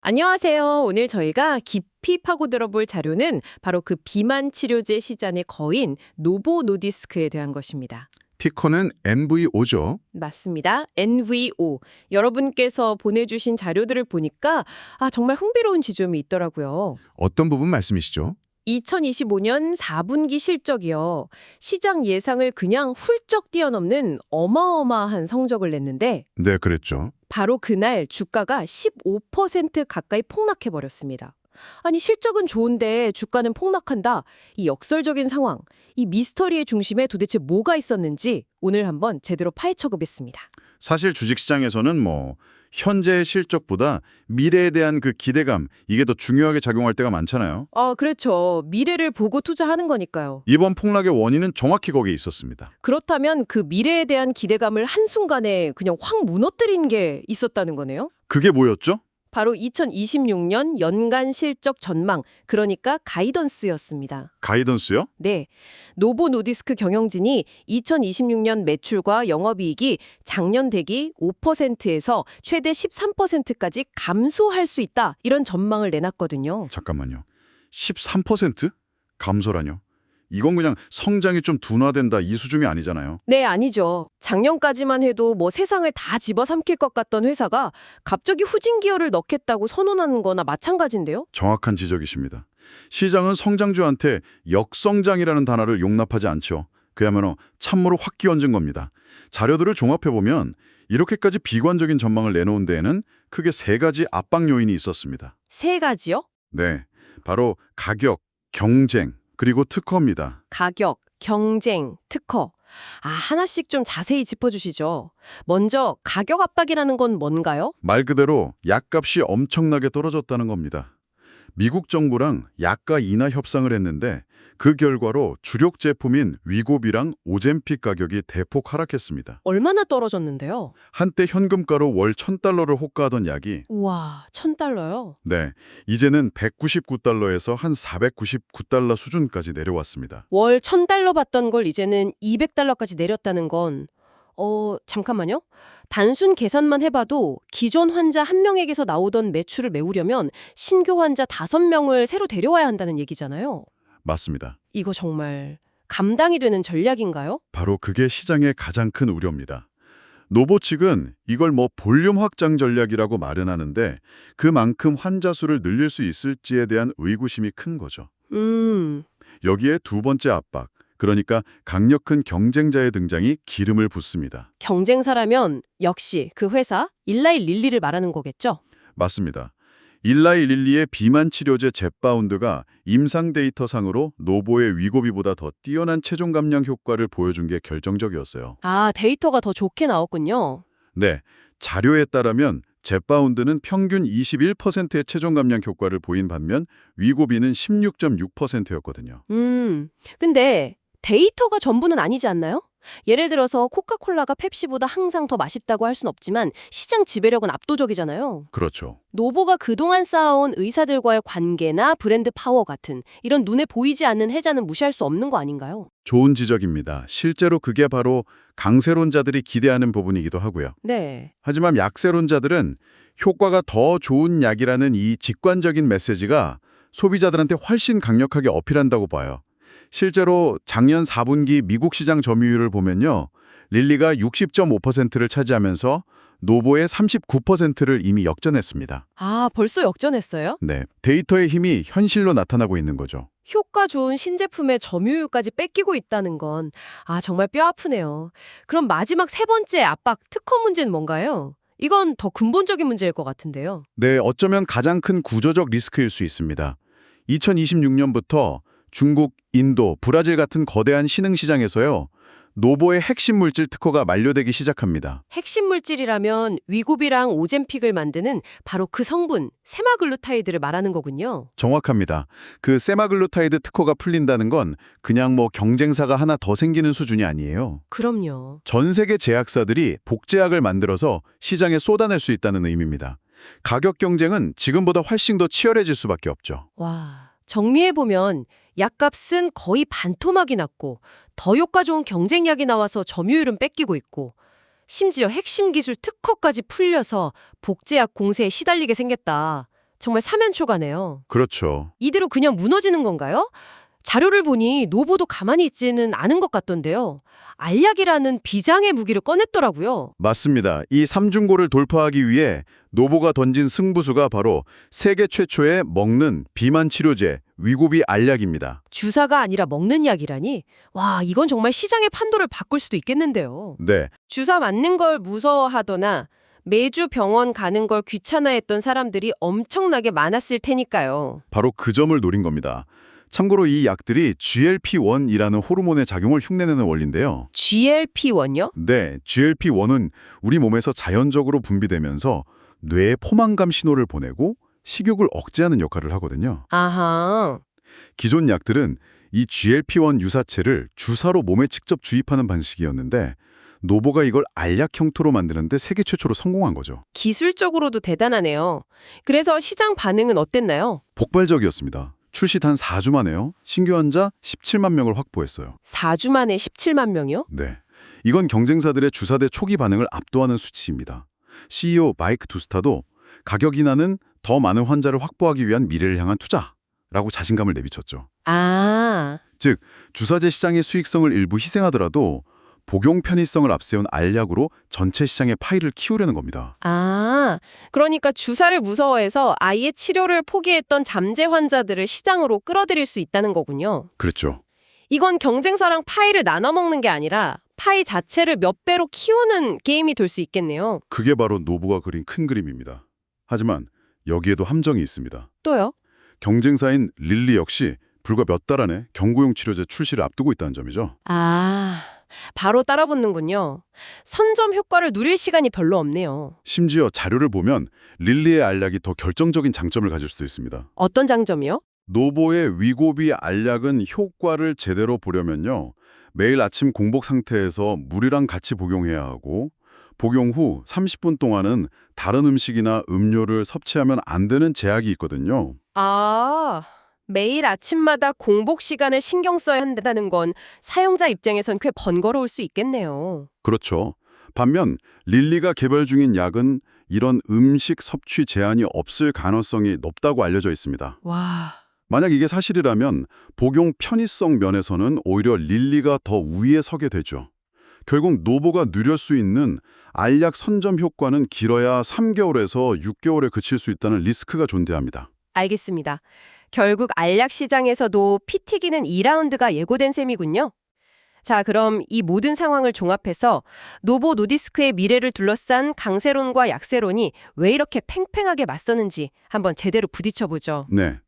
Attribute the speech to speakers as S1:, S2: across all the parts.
S1: 안녕하세요. 오늘 저희가 깊이 파고들어 볼 자료는 바로 그 비만 치료제 시장의 거인 노보 노디스크에 대한 것입니다.
S2: 티커는 NVO죠.
S1: 맞습니다. NVO. 여러분께서 보내주신 자료들을 보니까 정말 흥미로운 지점이 있더라고요.
S2: 어떤 부분 말씀이시죠?
S1: 2025년 4분기 실적이요. 시장 예상을 그냥 훌쩍 뛰어넘는 어마어마한 성적을 냈는데
S2: 네, 그랬죠.
S1: 바로 그날 주가가 15% 가까이 폭락해버렸습니다. 아니 실적은 좋은데 주가는 폭락한다. 이 역설적인 상황, 이 미스터리의 중심에 도대체 뭐가 있었는지 오늘 한번 제대로 파헤쳐 보겠습니다.
S2: 사실 주식시장에서는 현재의 실적보다 미래에 대한 그 기대감, 이게 더 중요하게 작용할 때가 많잖아요.
S1: 그렇죠. 미래를 보고 투자하는 거니까요.
S2: 이번 폭락의 원인은 정확히 거기에 있었습니다.
S1: 그렇다면 그 미래에 대한 기대감을 한순간에 그냥 확 무너뜨린 게 있었다는 거네요?
S2: 그게 뭐였죠?
S1: 바로 2026년 연간 실적 전망, 그러니까 가이던스였습니다.
S2: 가이던스요?
S1: 네. 노보 노디스크 경영진이 2026년 매출과 영업이익이 작년 대기 5%에서 최대 13%까지 감소할 수 있다. 이런 전망을 내놨거든요.
S2: 잠깐만요. 13%? 감소라뇨? 이건 그냥 성장이 좀 둔화된다 이 수준이 아니잖아요.
S1: 네, 아니죠. 작년까지만 해도 세상을 다 집어삼킬 것 같던 회사가 갑자기 후진 기어를 넣겠다고 선언하는 거나 마찬가지인데요.
S2: 정확한 지적이십니다. 시장은 성장주한테 역성장이라는 단어를 용납하지 않죠. 그야말로 참모로 확 끼얹은 겁니다. 자료들을 종합해보면 이렇게까지 비관적인 전망을 내놓은 데에는 크게 세 가지 압박 요인이 있었습니다.
S1: 세 가지요?
S2: 네, 바로 가격, 경쟁, 그리고 특허입니다.
S1: 가격, 경쟁, 특허. 하나씩 좀 자세히 짚어주시죠. 먼저 가격 압박이라는 건 뭔가요?
S2: 말 그대로 약값이 엄청나게 떨어졌다는 겁니다. 미국 정부랑 약가 인하 협상을 했는데 그 결과로 주력 제품인 위고비랑 오젬픽 가격이 대폭 하락했습니다.
S1: 얼마나 떨어졌는데요?
S2: 한때 현금가로 월 1,000달러를 호가하던 약이
S1: 우와, 1,000달러요?
S2: 네, 이제는 199달러에서 한 499달러 수준까지 내려왔습니다.
S1: 월 1,000달러 받던 걸 이제는 200달러까지 내렸다는 건 잠깐만요. 단순 계산만 해봐도 기존 환자 1명에게서 나오던 매출을 메우려면 신규 환자 5명을 새로 데려와야 한다는 얘기잖아요.
S2: 맞습니다.
S1: 이거 정말 감당이 되는 전략인가요?
S2: 바로 그게 시장의 가장 큰 우려입니다. 노보 측은 이걸 볼륨 확장 전략이라고 말은 하는데 그만큼 환자 수를 늘릴 수 있을지에 대한 의구심이 큰 거죠. 여기에 두 번째 압박, 그러니까 강력한 경쟁자의 등장이 기름을 붓습니다.
S1: 경쟁사라면 역시 그 회사 일라이 릴리를 말하는 거겠죠?
S2: 맞습니다. 일라이 릴리의 비만 치료제 젯바운드가 임상 데이터상으로 노보의 위고비보다 더 뛰어난 체중 감량 효과를 보여준 게 결정적이었어요.
S1: 데이터가 더 좋게 나왔군요.
S2: 네, 자료에 따르면 젯바운드는 평균 21%의 체중 감량 효과를 보인 반면 위고비는 16.6%였거든요.
S1: 근데 데이터가 전부는 아니지 않나요? 예를 들어서 코카콜라가 펩시보다 항상 더 맛있다고 할 순 없지만 시장 지배력은 압도적이잖아요.
S2: 그렇죠.
S1: 노보가 그동안 쌓아온 의사들과의 관계나 브랜드 파워 같은 이런 눈에 보이지 않는 해자는 무시할 수 없는 거 아닌가요?
S2: 좋은 지적입니다. 실제로 그게 바로 강세론자들이 기대하는 부분이기도 하고요.
S1: 네.
S2: 하지만 약세론자들은 효과가 더 좋은 약이라는 이 직관적인 메시지가 소비자들한테 훨씬 강력하게 어필한다고 봐요. 실제로 작년 4분기 미국 시장 점유율을 보면요. 릴리가 60.5%를 차지하면서 노보의 39%를 이미 역전했습니다.
S1: 벌써 역전했어요?
S2: 네, 데이터의 힘이 현실로 나타나고 있는 거죠.
S1: 효과 좋은 신제품의 점유율까지 뺏기고 있다는 건 정말 뼈 아프네요. 그럼 마지막 세 번째 압박 특허 문제는 뭔가요? 이건 더 근본적인 문제일 것 같은데요.
S2: 네, 어쩌면 가장 큰 구조적 리스크일 수 있습니다. 2026년부터 중국, 인도, 브라질 같은 거대한 신흥시장에서요. 노보의 핵심 물질 특허가 만료되기 시작합니다.
S1: 핵심 물질이라면 위고비랑 오젬픽을 만드는 바로 그 성분, 세마글루타이드를 말하는 거군요.
S2: 정확합니다. 그 세마글루타이드 특허가 풀린다는 건 그냥 경쟁사가 하나 더 생기는 수준이 아니에요.
S1: 그럼요.
S2: 전 세계 제약사들이 복제약을 만들어서 시장에 쏟아낼 수 있다는 의미입니다. 가격 경쟁은 지금보다 훨씬 더 치열해질 수밖에 없죠.
S1: 와, 정리해보면 약값은 거의 반토막이 났고 더 효과 좋은 경쟁약이 나와서 점유율은 뺏기고 있고 심지어 핵심 기술 특허까지 풀려서 복제약 공세에 시달리게 생겼다. 정말 사면초가네요.
S2: 그렇죠.
S1: 이대로 그냥 무너지는 건가요? 자료를 보니 노보도 가만히 있지는 않은 것 같던데요. 알약이라는 비장의 무기를 꺼냈더라고요.
S2: 맞습니다. 이 삼중고를 돌파하기 위해 노보가 던진 승부수가 바로 세계 최초의 먹는 비만 치료제 위고비 알약입니다.
S1: 주사가 아니라 먹는 약이라니? 와, 이건 정말 시장의 판도를 바꿀 수도 있겠는데요.
S2: 네,
S1: 주사 맞는 걸 무서워하거나 매주 병원 가는 걸 귀찮아했던 사람들이 엄청나게 많았을 테니까요.
S2: 바로 그 점을 노린 겁니다. 참고로 이 약들이 GLP-1이라는 호르몬의 작용을 흉내내는 원리인데요.
S1: GLP-1요?
S2: 네, GLP-1은 우리 몸에서 자연적으로 분비되면서 뇌에 포만감 신호를 보내고 식욕을 억제하는 역할을 하거든요.
S1: 아하.
S2: 기존 약들은 이 GLP-1 유사체를 주사로 몸에 직접 주입하는 방식이었는데 노보가 이걸 알약 형태로 만드는데 세계 최초로 성공한 거죠.
S1: 기술적으로도 대단하네요. 그래서 시장 반응은 어땠나요?
S2: 폭발적이었습니다. 출시 단 4주 만에요. 신규 환자 17만 명을 확보했어요.
S1: 4주 만에 17만 명이요?
S2: 네. 이건 경쟁사들의 주사대 초기 반응을 압도하는 수치입니다. CEO 마이크 두스타도 가격 인하는 더 많은 환자를 확보하기 위한 미래를 향한 투자라고 자신감을 내비쳤죠.
S1: 아,
S2: 즉, 주사제 시장의 수익성을 일부 희생하더라도 복용 편의성을 앞세운 알약으로 전체 시장의 파이를 키우려는 겁니다.
S1: 그러니까 주사를 무서워해서 아예 치료를 포기했던 잠재 환자들을 시장으로 끌어들일 수 있다는 거군요.
S2: 그렇죠.
S1: 이건 경쟁사랑 파이를 나눠 먹는 게 아니라 파이 자체를 몇 배로 키우는 게임이 될 수 있겠네요.
S2: 그게 바로 노부가 그린 큰 그림입니다. 하지만 여기에도 함정이 있습니다.
S1: 또요?
S2: 경쟁사인 릴리 역시 불과 몇 달 안에 경구용 치료제 출시를 앞두고 있다는 점이죠.
S1: 바로 따라붙는군요. 선점 효과를 누릴 시간이 별로 없네요.
S2: 심지어 자료를 보면 릴리의 알약이 더 결정적인 장점을 가질 수도 있습니다.
S1: 어떤 장점이요?
S2: 노보의 위고비 알약은 효과를 제대로 보려면요. 매일 아침 공복 상태에서 물이랑 같이 복용해야 하고 복용 후 30분 동안은 다른 음식이나 음료를 섭취하면 안 되는 제약이 있거든요.
S1: 매일 아침마다 공복 시간을 신경 써야 한다는 건 사용자 입장에선 꽤 번거로울 수 있겠네요.
S2: 그렇죠. 반면 릴리가 개발 중인 약은 이런 음식 섭취 제한이 없을 가능성이 높다고 알려져 있습니다.
S1: 와,
S2: 만약 이게 사실이라면 복용 편의성 면에서는 오히려 릴리가 더 우위에 서게 되죠. 결국 노보가 누릴 수 있는 알약 선점 효과는 길어야 3개월에서 6개월에 그칠 수 있다는 리스크가 존재합니다.
S1: 알겠습니다. 결국 알약 시장에서도 피 튀기는 2라운드가 예고된 셈이군요. 자, 그럼 이 모든 상황을 종합해서 노보 노디스크의 미래를 둘러싼 강세론과 약세론이 왜 이렇게 팽팽하게 맞서는지 한번 제대로 부딪혀보죠.
S2: 네.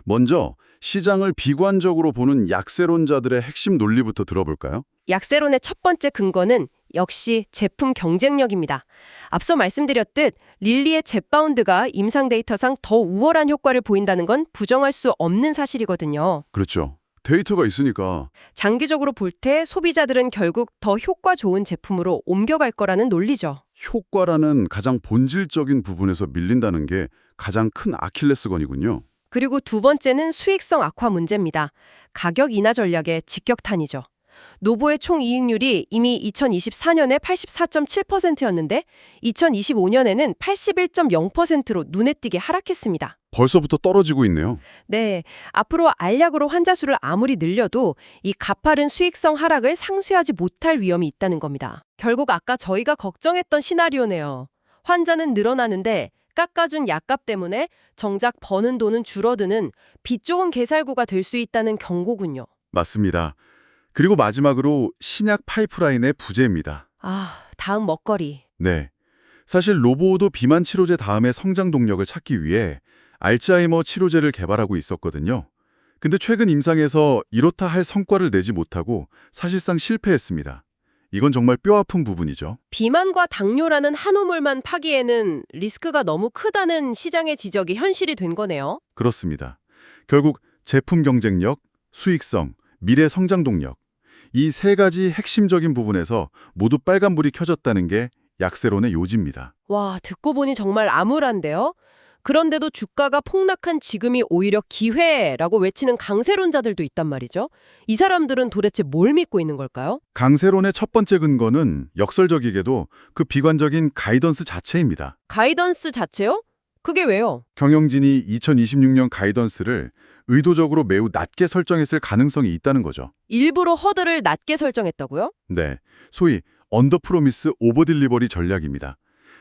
S2: 먼저 시장을 비관적으로 보는 약세론자들의 핵심 논리부터 들어볼까요?
S1: 약세론의 첫 번째 근거는 역시 제품 경쟁력입니다. 앞서 말씀드렸듯 릴리의 젯바운드가 임상 데이터상 더 우월한 효과를 보인다는 건 부정할 수 없는 사실이거든요.
S2: 그렇죠. 데이터가 있으니까.
S1: 장기적으로 볼 때 소비자들은 결국 더 효과 좋은 제품으로 옮겨갈 거라는 논리죠.
S2: 효과라는 가장 본질적인 부분에서 밀린다는 게 가장 큰 아킬레스건이군요.
S1: 그리고 두 번째는 수익성 악화 문제입니다. 가격 인하 전략의 직격탄이죠. 노보의 총 이익률이 이미 2024년에 84.7%였는데 2025년에는 81.0%로 눈에 띄게 하락했습니다.
S2: 벌써부터 떨어지고 있네요.
S1: 네, 앞으로 알약으로 환자 수를 아무리 늘려도 이 가파른 수익성 하락을 상쇄하지 못할 위험이 있다는 겁니다. 결국 아까 저희가 걱정했던 시나리오네요. 환자는 늘어나는데 깎아준 약값 때문에 정작 버는 돈은 줄어드는 빚 좋은 개살구가 될 수 있다는 경고군요.
S2: 맞습니다. 그리고 마지막으로 신약 파이프라인의 부재입니다.
S1: 다음 먹거리.
S2: 네. 사실 로보도 비만 치료제 다음에 성장 동력을 찾기 위해 알츠하이머 치료제를 개발하고 있었거든요. 근데 최근 임상에서 이렇다 할 성과를 내지 못하고 사실상 실패했습니다. 이건 정말 뼈아픈 부분이죠.
S1: 비만과 당뇨라는 한 우물만 파기에는 리스크가 너무 크다는 시장의 지적이 현실이 된 거네요.
S2: 그렇습니다. 결국 제품 경쟁력, 수익성, 미래 성장 동력 이 세 가지 핵심적인 부분에서 모두 빨간불이 켜졌다는 게 약세론의 요지입니다.
S1: 와, 듣고 보니 정말 암울한데요? 그런데도 주가가 폭락한 지금이 오히려 기회라고 외치는 강세론자들도 있단 말이죠. 이 사람들은 도대체 뭘 믿고 있는 걸까요?
S2: 강세론의 첫 번째 근거는 역설적이게도 그 비관적인 가이던스 자체입니다.
S1: 가이던스 자체요? 그게 왜요?
S2: 경영진이 2026년 가이던스를 의도적으로 매우 낮게 설정했을 가능성이 있다는 거죠.
S1: 일부러 허들을 낮게 설정했다고요?
S2: 네, 소위 언더프로미스 오버딜리버리 전략입니다.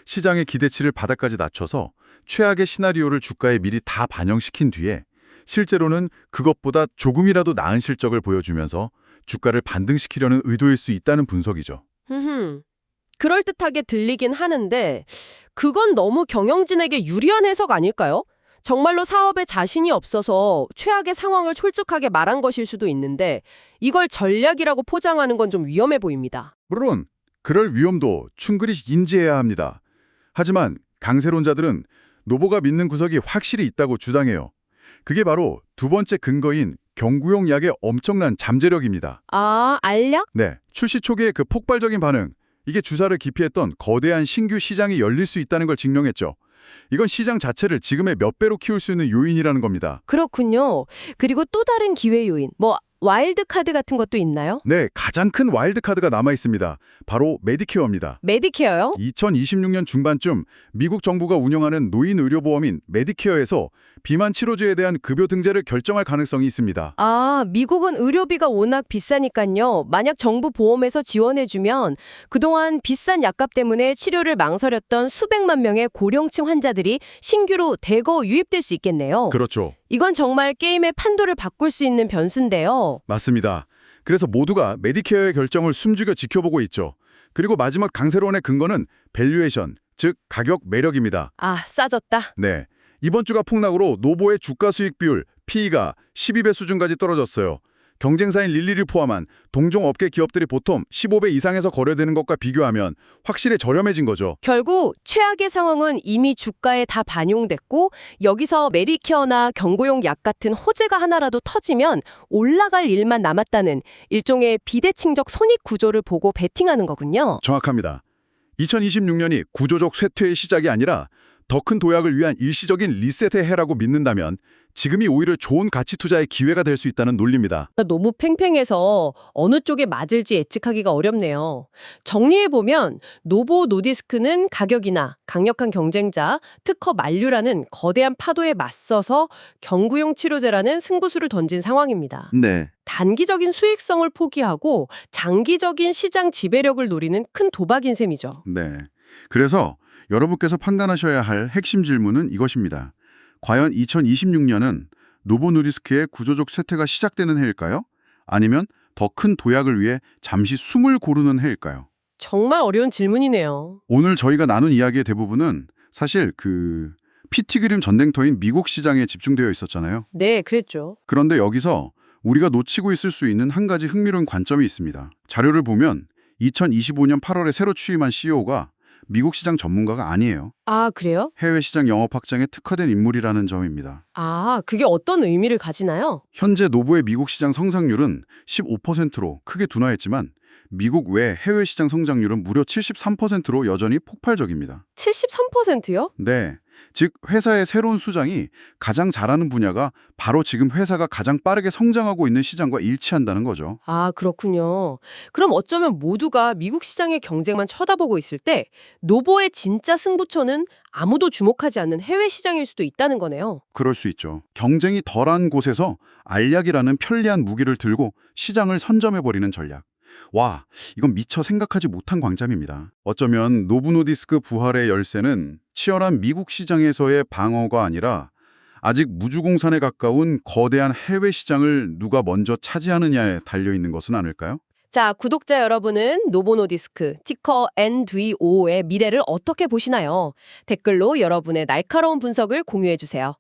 S2: 시장의 기대치를 바닥까지 낮춰서 최악의 시나리오를 주가에 미리 다 반영시킨 뒤에 실제로는 그것보다 조금이라도 나은 실적을 보여주면서 주가를 반등시키려는 의도일 수 있다는 분석이죠.
S1: 그럴듯하게 들리긴 하는데 그건 너무 경영진에게 유리한 해석 아닐까요? 정말로 사업에 자신이 없어서 최악의 상황을 솔직하게 말한 것일 수도 있는데 이걸 전략이라고 포장하는 건 좀 위험해 보입니다.
S2: 물론 그럴 위험도 충분히 인지해야 합니다. 하지만 강세론자들은 노보가 믿는 구석이 확실히 있다고 주장해요. 그게 바로 두 번째 근거인 경구용 약의 엄청난 잠재력입니다.
S1: 아, 알약?
S2: 네, 출시 초기의 그 폭발적인 반응, 이게 주사를 기피했던 거대한 신규 시장이 열릴 수 있다는 걸 증명했죠. 이건 시장 자체를 지금의 몇 배로 키울 수 있는 요인이라는 겁니다.
S1: 그렇군요. 그리고 또 다른 기회 요인, 와일드 카드 같은 것도 있나요?
S2: 네, 가장 큰 와일드카드가 남아 있습니다. 바로 메디케어입니다.
S1: 메디케어요?
S2: 2026년 중반쯤 미국 정부가 운영하는 노인 의료보험인 메디케어에서 비만 치료제에 대한 급여 등재를 결정할 가능성이 있습니다.
S1: 아, 미국은 의료비가 워낙 비싸니까요. 만약 정부 보험에서 지원해주면 그동안 비싼 약값 때문에 치료를 망설였던 수백만 명의 고령층 환자들이 신규로 대거 유입될 수 있겠네요.
S2: 그렇죠.
S1: 이건 정말 게임의 판도를 바꿀 수 있는 변수인데요.
S2: 맞습니다. 그래서 모두가 메디케어의 결정을 숨죽여 지켜보고 있죠. 그리고 마지막 강세론의 근거는 밸류에이션, 즉 가격 매력입니다.
S1: 아, 싸졌다.
S2: 네, 이번 주가 폭락으로 노보의 주가 수익 비율, PE가 12배 수준까지 떨어졌어요. 경쟁사인 릴리를 포함한 동종 업계 기업들이 보통 15배 이상에서 거래되는 것과 비교하면 확실히 저렴해진 거죠.
S1: 결국 최악의 상황은 이미 주가에 다 반영됐고 여기서 메디케어나 경구용 약 같은 호재가 하나라도 터지면 올라갈 일만 남았다는 일종의 비대칭적 손익 구조를 보고 베팅하는 거군요.
S2: 정확합니다. 2026년이 구조적 쇠퇴의 시작이 아니라 더 큰 도약을 위한 일시적인 리셋의 해라고 믿는다면 지금이 오히려 좋은 가치 투자의 기회가 될 수 있다는 논리입니다.
S1: 너무 팽팽해서 어느 쪽에 맞을지 예측하기가 어렵네요. 정리해보면 노보 노디스크는 가격이나 강력한 경쟁자, 특허 만류라는 거대한 파도에 맞서서 경구용 치료제라는 승부수를 던진 상황입니다.
S2: 네.
S1: 단기적인 수익성을 포기하고 장기적인 시장 지배력을 노리는 큰 도박인 셈이죠.
S2: 네. 그래서 여러분께서 판단하셔야 할 핵심 질문은 이것입니다. 과연 2026년은 노보 노디스크의 구조적 쇠퇴가 시작되는 해일까요? 아니면 더 큰 도약을 위해 잠시 숨을 고르는 해일까요?
S1: 정말 어려운 질문이네요.
S2: 오늘 저희가 나눈 이야기의 대부분은 사실 PT 그림 전쟁터인 미국 시장에 집중되어 있었잖아요.
S1: 네, 그랬죠.
S2: 그런데 여기서 우리가 놓치고 있을 수 있는 한 가지 흥미로운 관점이 있습니다. 자료를 보면 2025년 8월에 새로 취임한 CEO가 미국 시장 전문가가 아니에요.
S1: 아, 그래요?
S2: 해외 시장 영업 확장에 특화된 인물이라는 점입니다.
S1: 아, 그게 어떤 의미를 가지나요?
S2: 현재 노보의 미국 시장 성장률은 15%로 크게 둔화했지만 미국 외 해외 시장 성장률은 무려 73%로 여전히 폭발적입니다.
S1: 73%요?
S2: 네, 즉 회사의 새로운 수장이 가장 잘하는 분야가 바로 지금 회사가 가장 빠르게 성장하고 있는 시장과 일치한다는 거죠.
S1: 아, 그렇군요. 그럼 어쩌면 모두가 미국 시장의 경쟁만 쳐다보고 있을 때 노보의 진짜 승부처는 아무도 주목하지 않는 해외 시장일 수도 있다는 거네요.
S2: 그럴 수 있죠. 경쟁이 덜한 곳에서 알약이라는 편리한 무기를 들고 시장을 선점해버리는 전략. 와, 이건 미처 생각하지 못한 광점입니다. 어쩌면 노보 노디스크 부활의 열쇠는 치열한 미국 시장에서의 방어가 아니라 아직 무주공산에 가까운 거대한 해외 시장을 누가 먼저 차지하느냐에 달려있는 것은 아닐까요?
S1: 자, 구독자 여러분은 노보 노디스크, 티커 NDO의 미래를 어떻게 보시나요? 댓글로 여러분의 날카로운 분석을 공유해주세요.